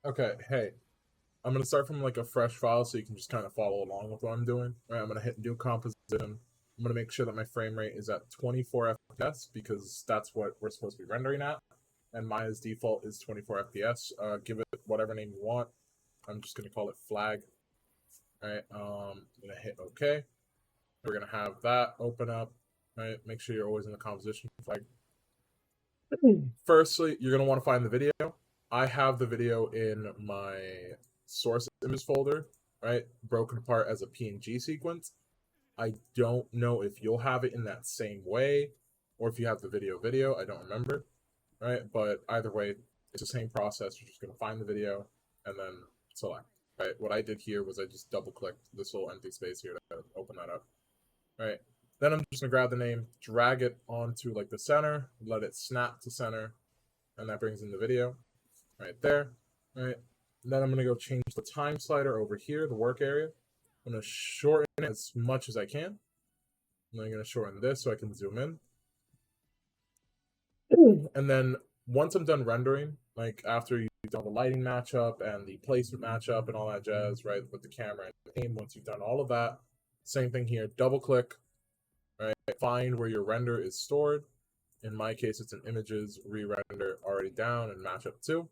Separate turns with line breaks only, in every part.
Okay, hey, I'm gonna start from like a fresh file so you can just kind of follow along with what I'm doing. All right, I'm gonna hit new composition. I'm gonna make sure that my frame rate is at 24 FPS because that's what we're supposed to be rendering at, and my default is 24 FPS. Give it whatever name you want. I'm just gonna call it flag. All right, I'm gonna hit OK. We're gonna have that open up. All right, make sure you're always in the composition flag. Firstly, you're gonna want to find the video. I have the video in my source image folder, right? Broken apart as a PNG sequence. I don't know if you'll have it in that same way or if you have the video. I don't remember, right? But either way, it's the same process. You're just gonna find the video and then select. Right. What I did here was I just double clicked this little empty space here to open that up. Right. Then I'm just gonna grab the name, drag it onto like the center, let it snap to center, and that brings in the video right there. Right. And then I'm gonna go change the time slider over here, the work area. I'm gonna shorten it as much as I can. And then I'm gonna shorten this so I can zoom in. And then once I'm done rendering, like after you've done the lighting matchup and the placement matchup and all that jazz, right, with the camera and the aim, once you've done all of that, same thing here, double click, right, find where your render is stored. In my case, it's in images, re-render already down and matchup 2,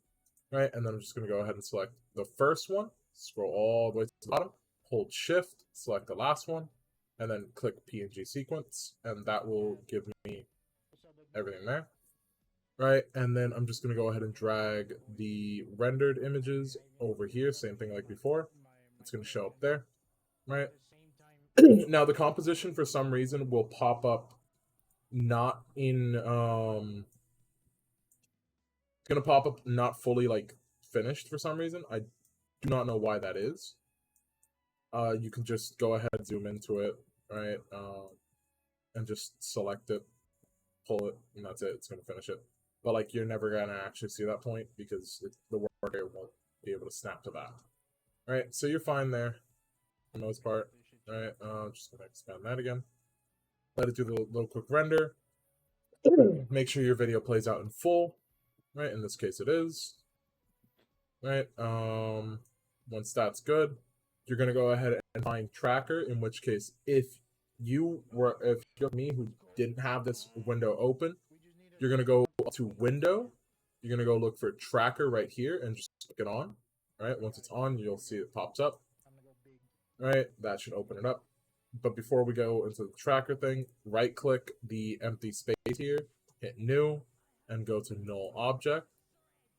right? And then I'm just gonna go ahead and select the first one, scroll all the way to the bottom, hold shift, select the last one, and then click PNG sequence, and that will give me everything there. Right, and then I'm just going to go ahead and drag the rendered images over here, same thing like before. It's going to show up there, right? Now the composition for some reason will pop up not in it's going to pop up not fully like finished for some reason. I do not know why that is. You can just go ahead and zoom into it, right? And just select it, pull it, and that's it. It's going to finish it. But like you're never gonna actually see that point because the work area won't be able to snap to that. All right, so you're fine there for the most part. All right, just gonna expand that again. Let it do the little quick render. Make sure your video plays out in full. Right, in this case it is. Right, once that's good, you're gonna go ahead and find tracker. In which case, if you're me who didn't have this window open, you're gonna go to window. You're gonna go look for tracker right here and just click it on. All right, once it's on, you'll see it pops up. All right, that should open it up. But before we go into the tracker thing, right click the empty space here, hit new, and go to null object.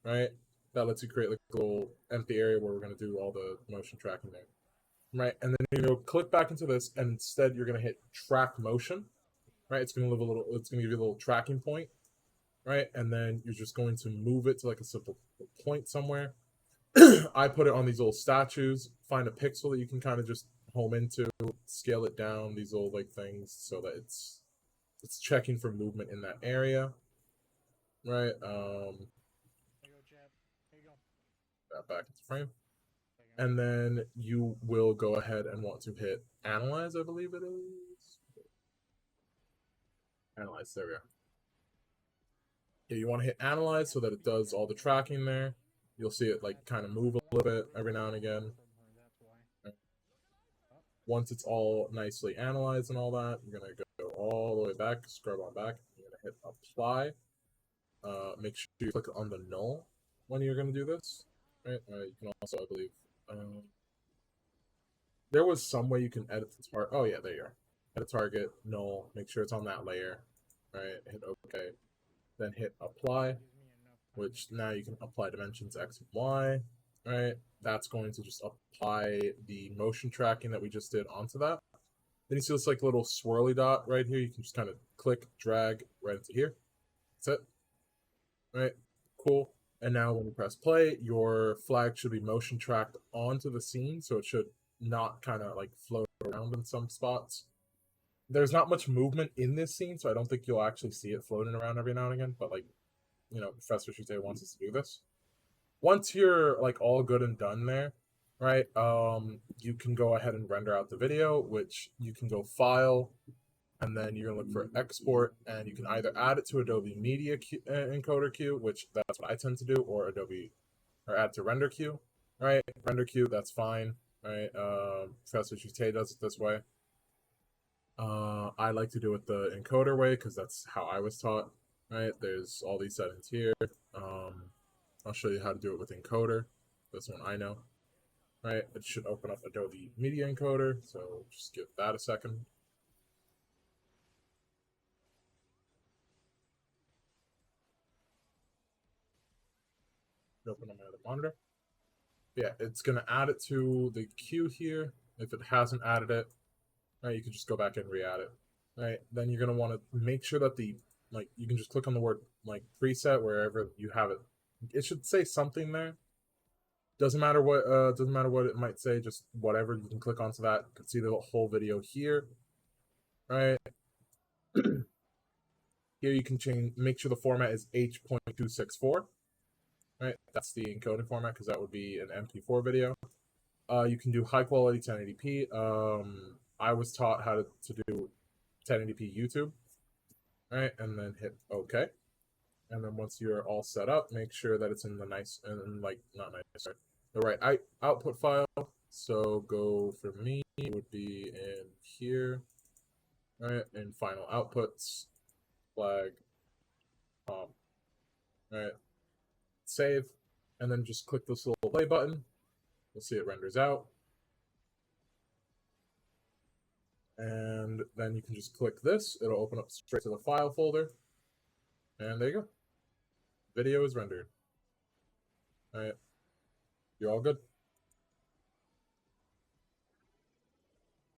Right, that lets you create like a little empty area where we're gonna do all the motion tracking there. Right, and then you're gonna click back into this, and instead you're gonna hit track motion. Right, it's gonna it's gonna give you a little tracking point. Right, and then you're just going to move it to like a simple point somewhere. I put it on these little statues. Find a pixel that you can kind of just home into, scale it down. These little like things so that it's checking for movement in that area. Right. That back into frame, and then you will go ahead and want to hit analyze. I believe it is analyze. There we go. Yeah, you want to hit analyze so that it does all the tracking there. You'll see it like kind of move a little bit every now and again. Once it's all nicely analyzed and all that, you're gonna go all the way back, scrub on back. You're gonna hit apply. Make sure you click on the null when you're gonna do this. Right? You can also, I believe, there was some way you can edit the target. Oh yeah, there you are. Edit target null. Make sure it's on that layer. Right? Hit OK. Then hit apply, which now you can apply dimensions X and Y. Right? That's going to just apply the motion tracking that we just did onto that. Then you see this like little swirly dot right here. You can just kind of click, drag right into here. That's it. Right? Cool. And now when you press play, your flag should be motion tracked onto the scene, so it should not kind of like float around in some spots. There's not much movement in this scene, so I don't think you'll actually see it floating around every now and again, but like, Professor Shute wants us to do this. Once you're like all good and done there, right, you can go ahead and render out the video, which you can go file, and then you're gonna look for export, and you can either add it to Adobe Media Encoder Queue, which that's what I tend to do, or Adobe or add to render queue. Right, render queue, that's fine. Right, Professor Chute does it this way. I like to do it the encoder way because that's how I was taught. Right, there's all these settings here. I'll show you how to do it with encoder. This one I know. Right, it should open up Adobe Media Encoder, so just give that a second. Open on my other monitor. Yeah, it's gonna add it to the queue here. If it hasn't added it, right, you can just go back and re-add it. Right, then you're gonna want to make sure that the you can just click on the word preset wherever you have it. It should say something there. Doesn't matter what it might say, just whatever. You can click onto that. You can see the whole video here. Right. Here you can make sure the format is H.264. Right, that's the encoding format because that would be an MP4 video. You can do high quality 1080p. I was taught how to do 1080p YouTube. Right, and then hit OK. And then once you're all set up, make sure that it's in the the right output file. So go for me would be in here, right? In final outputs, flag, right? Save, and then just click this little play button. You'll see it renders out. And then you can just click this. It'll open up straight to the file folder. And there you go. Video is rendered. All right. You're all good.